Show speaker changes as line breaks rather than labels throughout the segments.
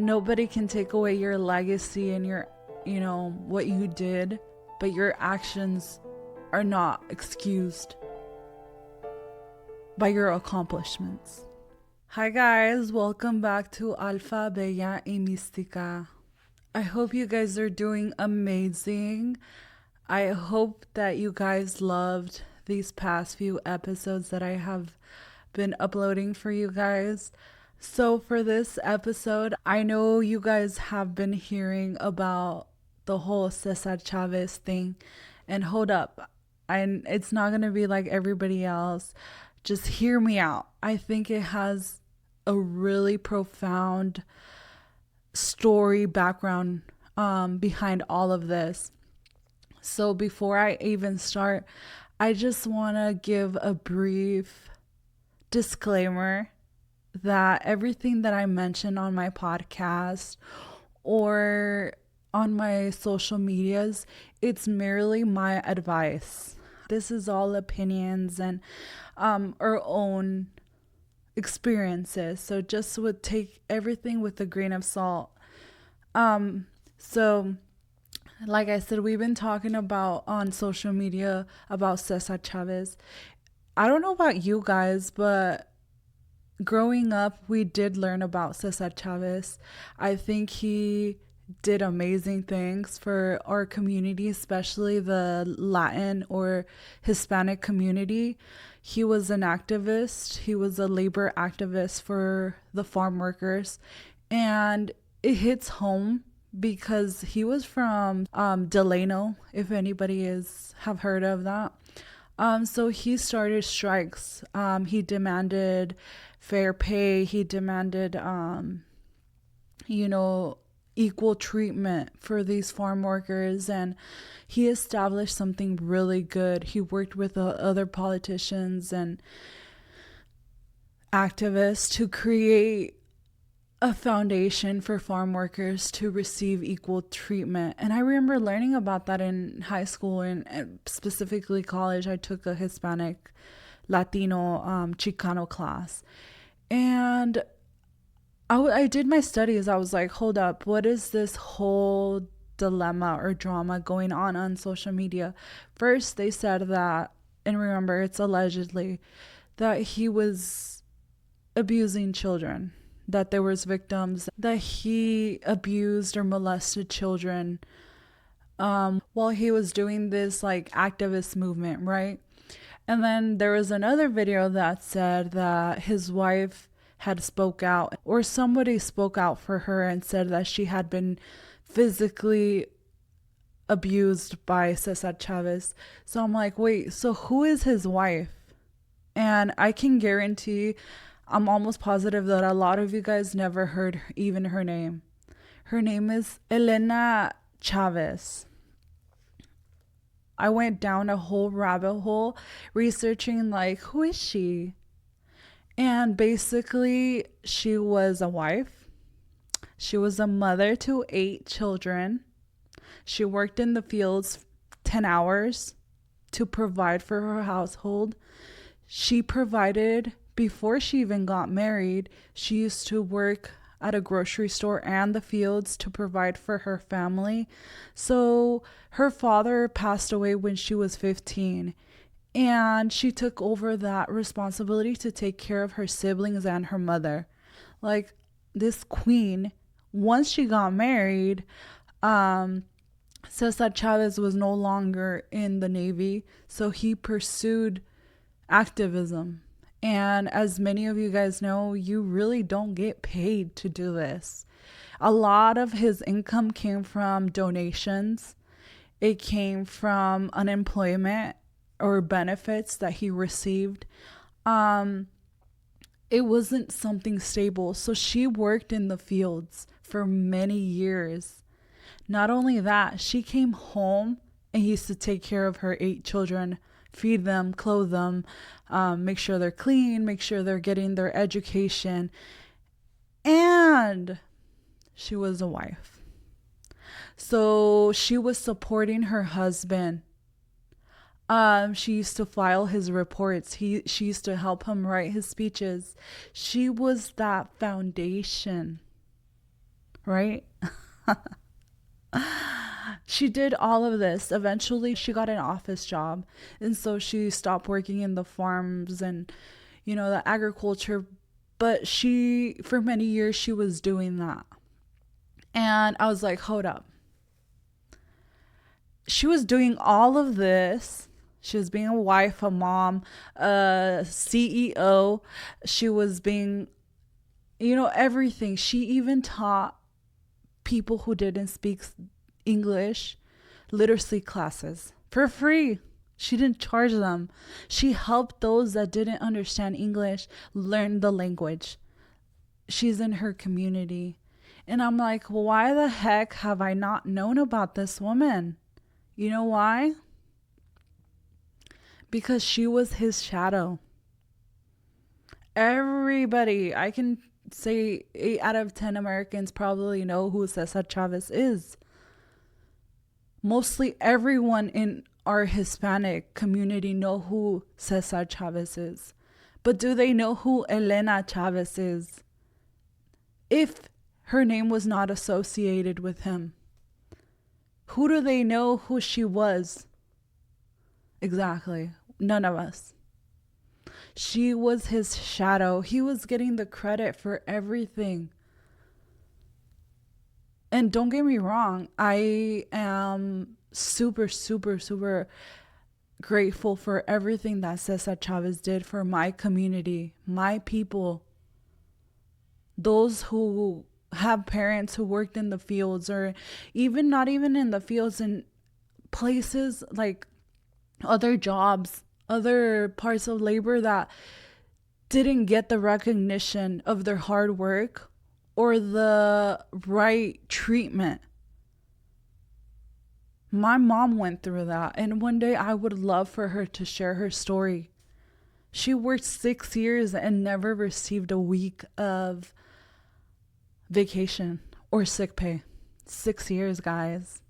Nobody can take away your legacy and your, what you did, but your actions are not excused by your accomplishments. Hi guys, welcome back to Alfa, Bella y Mística. I hope you guys are doing amazing. I hope that you guys loved these past few episodes that I have been uploading for you guys. So for this episode, I know you guys have been hearing about the whole Cesar Chavez thing. And hold up, it's not going to be like everybody else. Just hear me out. I think it has a really profound story background behind all of this. So before I even start, I just want to give a brief disclaimer that everything that I mention on my podcast or on my social medias, it's merely my advice. This is all opinions and our own experiences. So just would take everything with a grain of salt. So like I said, we've been talking about on social media about Cesar Chavez. I don't know about you guys, but growing up, we did learn about Cesar Chavez. I think he did amazing things for our community, especially the Latin or Hispanic community. He was an activist. He was a labor activist for the farm workers. And it hits home because he was from Delano, if anybody have heard of that. So he started strikes. He demanded fair pay. He demanded, equal treatment for these farm workers. And he established something really good. He worked with other politicians and activists to create a foundation for farm workers to receive equal treatment. And I remember learning about that in high school and specifically college. I took a Hispanic, Latino, Chicano class. And I did my studies. I was like, hold up, what is this whole dilemma or drama going on social media? First, they said that, and remember, it's allegedly, that he was abusing children, that there was victims, that he abused or molested children while he was doing this like activist movement, right? And then there was another video that said that his wife had spoke out, or somebody spoke out for her and said that she had been physically abused by Cesar Chavez. So I'm like, wait, so who is his wife? And I can guarantee, I'm almost positive that a lot of you guys never heard even her name. Her name is Helen Chavez. I went down a whole rabbit hole researching like, who is she? And basically, she was a wife. She was a mother to 8 children. She worked in the fields 10 hours to provide for her household. She provided, before she even got married, she used to work at a grocery store and the fields to provide for her family. So her father passed away when she was 15. And she took over that responsibility to take care of her siblings and her mother. Like this queen, once she got married, Cesar Chavez was no longer in the Navy. So he pursued activism. And as many of you guys know, you really don't get paid to do this. A lot of his income came from donations. It came from unemployment or benefits that he received. It wasn't something stable. So she worked in the fields for many years. Not only that, she came home and used to take care of her 8 children, feed them, clothe them, make sure they're clean, make sure they're getting their education. And she was a wife. So she was supporting her husband. She used to file his reports. She used to help him write his speeches. She was that foundation right? She did all of this. Eventually, she got an office job. And so she stopped working in the farms and, the agriculture. But for many years, she was doing that. And I was like, hold up. She was doing all of this. She was being a wife, a mom, a CEO. She was being, everything. She even taught people who didn't speak English literacy classes for free. She didn't charge them. She helped those that didn't understand English learn the language. She's in her community. And I'm like, why the heck have I not known about this woman? You know why? Because she was his shadow. Everybody, I can say 8 out of 10 Americans probably know who Cesar Chavez is. Mostly everyone in our Hispanic community know who Cesar Chavez is. But do they know who Helen Chavez is? If her name was not associated with him, who do they know who she was? Exactly. None of us. She was his shadow. He was getting the credit for everything. And don't get me wrong, I am super, super, super grateful for everything that Cesar Chavez did for my community, my people, those who have parents who worked in the fields, or even not even in the fields, in places like other jobs, other parts of labor that didn't get the recognition of their hard work or the right treatment. My mom went through that, and one day I would love for her to share her story. She worked 6 years and never received a week of vacation or sick pay. 6 years, guys.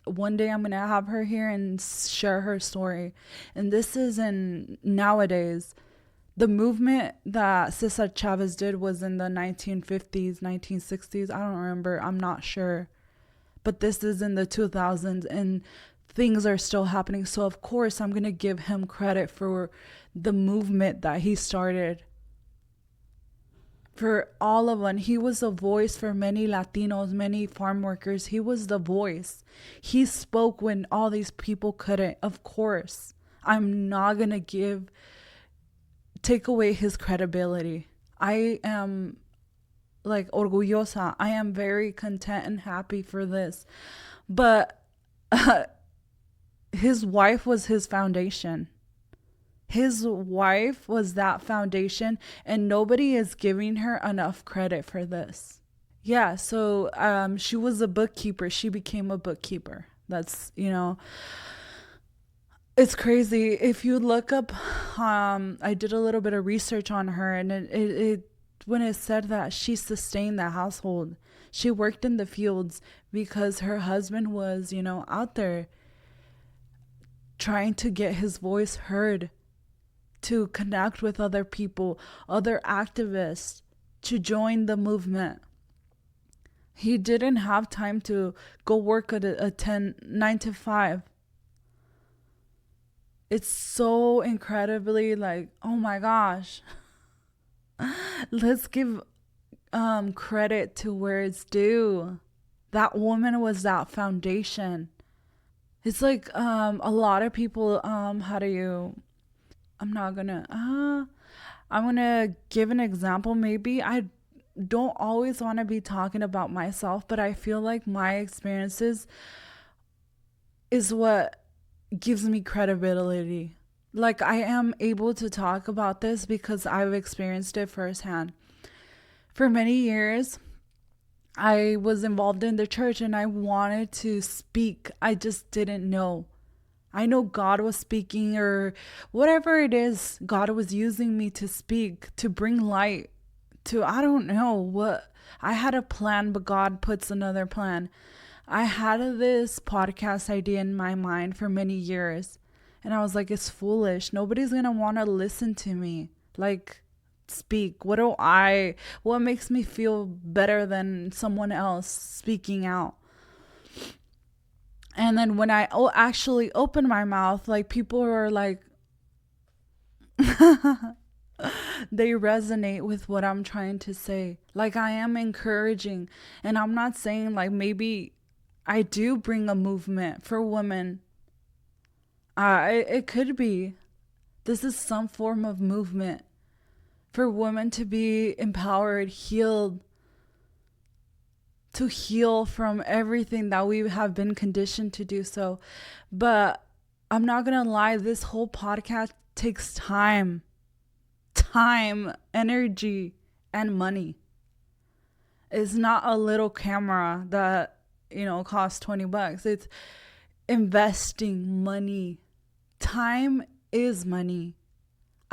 One day I'm going to have her here and share her story. And this is in nowadays. The movement that Cesar Chavez did was in the 1950s, 1960s. I don't remember. I'm not sure. But this is in the 2000s and things are still happening. So, of course, I'm going to give him credit for the movement that he started. For all of them, he was a voice for many Latinos, many farm workers. He was the voice. He spoke when all these people couldn't. Of course, I'm not going to take away his credibility. I am orgullosa. I am very content and happy for this. But his wife was his foundation. His wife was that foundation, and nobody is giving her enough credit for this. Yeah, so she was a bookkeeper. She became a bookkeeper. That's, it's crazy. If you look up, I did a little bit of research on her, and it when it said that she sustained the household, she worked in the fields because her husband was, out there trying to get his voice heard, to connect with other people, other activists, to join the movement. He didn't have time to go work at a 9 to 5. It's so incredibly oh my gosh. Let's give credit to where it's due. That woman was that foundation. It's like a lot of people, how do you... I'm gonna give an example. Maybe I don't always want to be talking about myself, but I feel like my experiences is what gives me credibility. Like, I am able to talk about this because I've experienced it firsthand. For many years, I was involved in the church and I wanted to speak. I just didn't know. I know God was speaking, or whatever it is, God was using me to speak, to bring light to, I don't know what. I had a plan, but God puts another plan. I had this podcast idea in my mind for many years, and I was like, it's foolish. Nobody's going to want to listen to me. speak? What makes me feel better than someone else speaking out? And then when I actually open my mouth, like people are like, they resonate with what I'm trying to say. Like I am encouraging. And I'm not saying like maybe I do bring a movement for women. It could be. This is some form of movement for women to be empowered, healed, to heal from everything that we have been conditioned to do so. But I'm not going to lie, this whole podcast takes time, energy, and money. It's not a little camera that, costs $20. It's investing money. Time is money.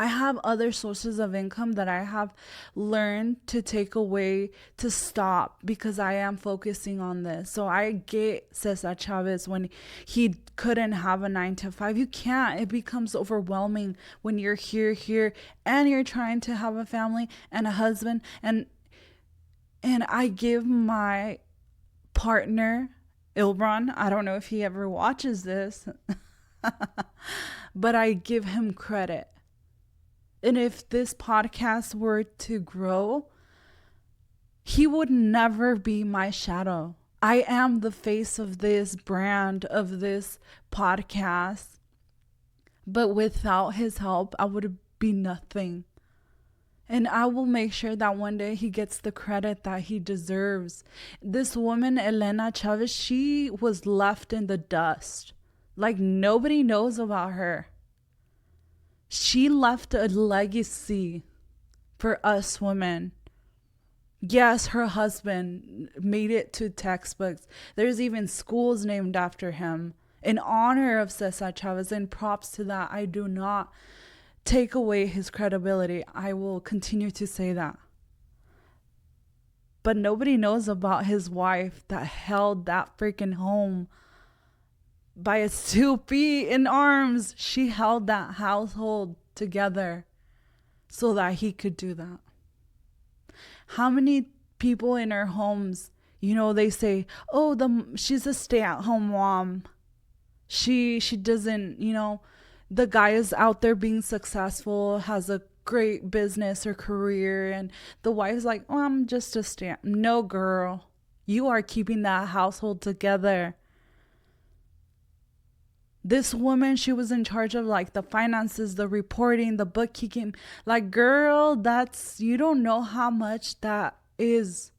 I have other sources of income that I have learned to take away, to stop, because I am focusing on this. So I get Cesar Chavez when he couldn't have a 9 to 5. You can't. It becomes overwhelming when you're here, and you're trying to have a family and a husband. And I give my partner, Ilbron, I don't know if he ever watches this, but I give him credit. And if this podcast were to grow, he would never be my shadow. I am the face of this brand, of this podcast. But without his help, I would be nothing. And I will make sure that one day he gets the credit that he deserves. This woman, Helen Chavez, she was left in the dust. Like nobody knows about her. She left a legacy for us women. Yes, her husband made it to textbooks. There's even schools named after him in honor of Cesar Chavez, and props to that. I do not take away his credibility. I will continue to say that. But nobody knows about his wife that held that freaking home by its 2 feet in arms. She held that household together so that he could do that. How many people in our homes, they say, oh, she's a stay-at-home mom. She doesn't, the guy is out there being successful, has a great business or career, and the wife's like, oh, I'm just a stay. No, girl, you are keeping that household together. This woman, she was in charge of like the finances, the reporting, the bookkeeping. Like, girl, you don't know how much that is.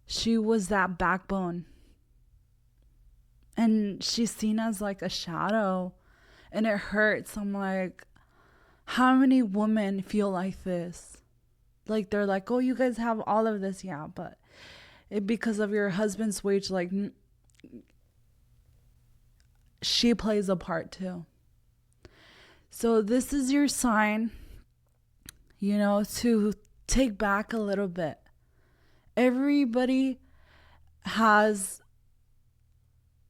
She was that backbone. And she's seen as like a shadow. And it hurts. I'm like, how many women feel like this? Like, they're like, oh, you guys have all of this. Yeah, but because of your husband's wage, like she plays a part too. So this is your sign, to take back a little bit. Everybody has,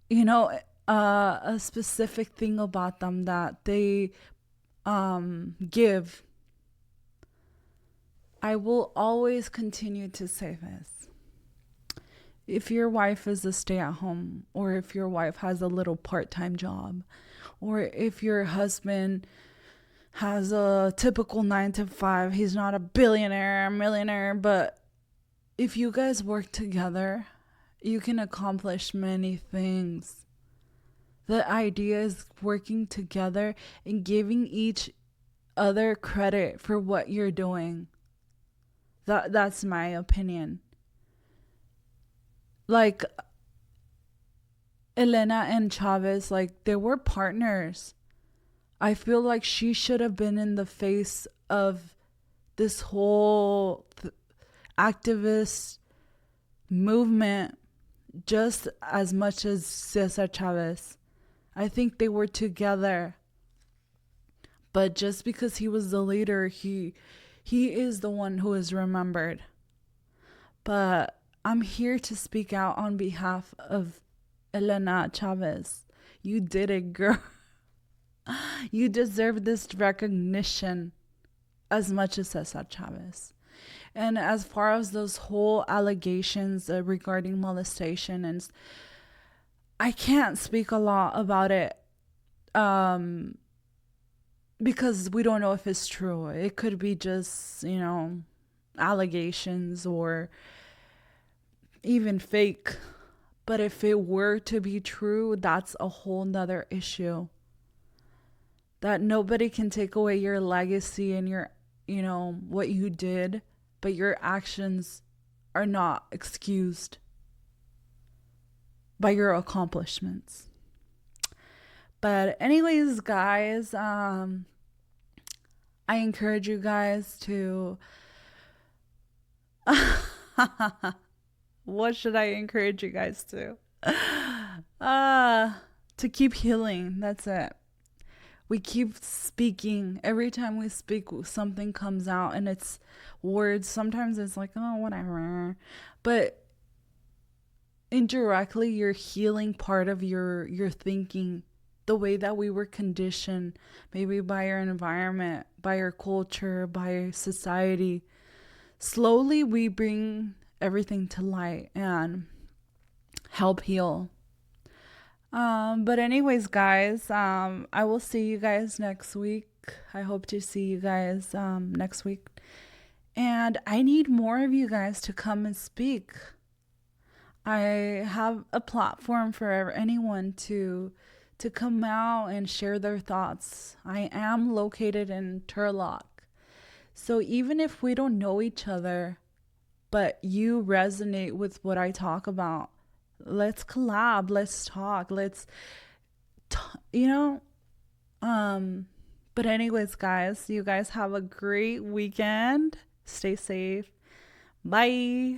a specific thing about them that they give. I will always continue to say this. If your wife is a stay-at-home, or if your wife has a little part-time job, or if your husband has a typical 9 to 5, he's not a billionaire, millionaire, but if you guys work together, you can accomplish many things. The idea is working together and giving each other credit for what you're doing. That's my opinion. Like Elena and Chavez, like they were partners. I feel like she should have been in the face of this whole activist movement just as much as Cesar Chavez. I think they were together. But just because he was the leader, he is the one who is remembered. But I'm here to speak out on behalf of Elena Chavez. You did it, girl. You deserve this recognition as much as Cesar Chavez. And as far as those whole allegations regarding molestation, and I can't speak a lot about it um, because we don't know if it's true. It could be just, allegations or even fake. But if it were to be true, that's a whole nother issue. That nobody can take away your legacy and your, what you did, but your actions are not excused by your accomplishments. But anyways, guys, I encourage you guys to what should I encourage you guys to? To keep healing. That's it. We keep speaking. Every time we speak, something comes out, and it's words. Sometimes it's like, oh, whatever. But indirectly, you're healing part of your thinking, the way that we were conditioned, maybe by our environment, by our culture, by society. Slowly, we bring everything to light and help heal. But anyways, guys, I will see you guys next week. I hope to see you guys next week. And I need more of you guys to come and speak. I have a platform for anyone to come out and share their thoughts. I am located in Turlock. So even if we don't know each other, but you resonate with what I talk about, let's collab, let's talk, but anyways, guys, you guys have a great weekend. Stay safe. Bye.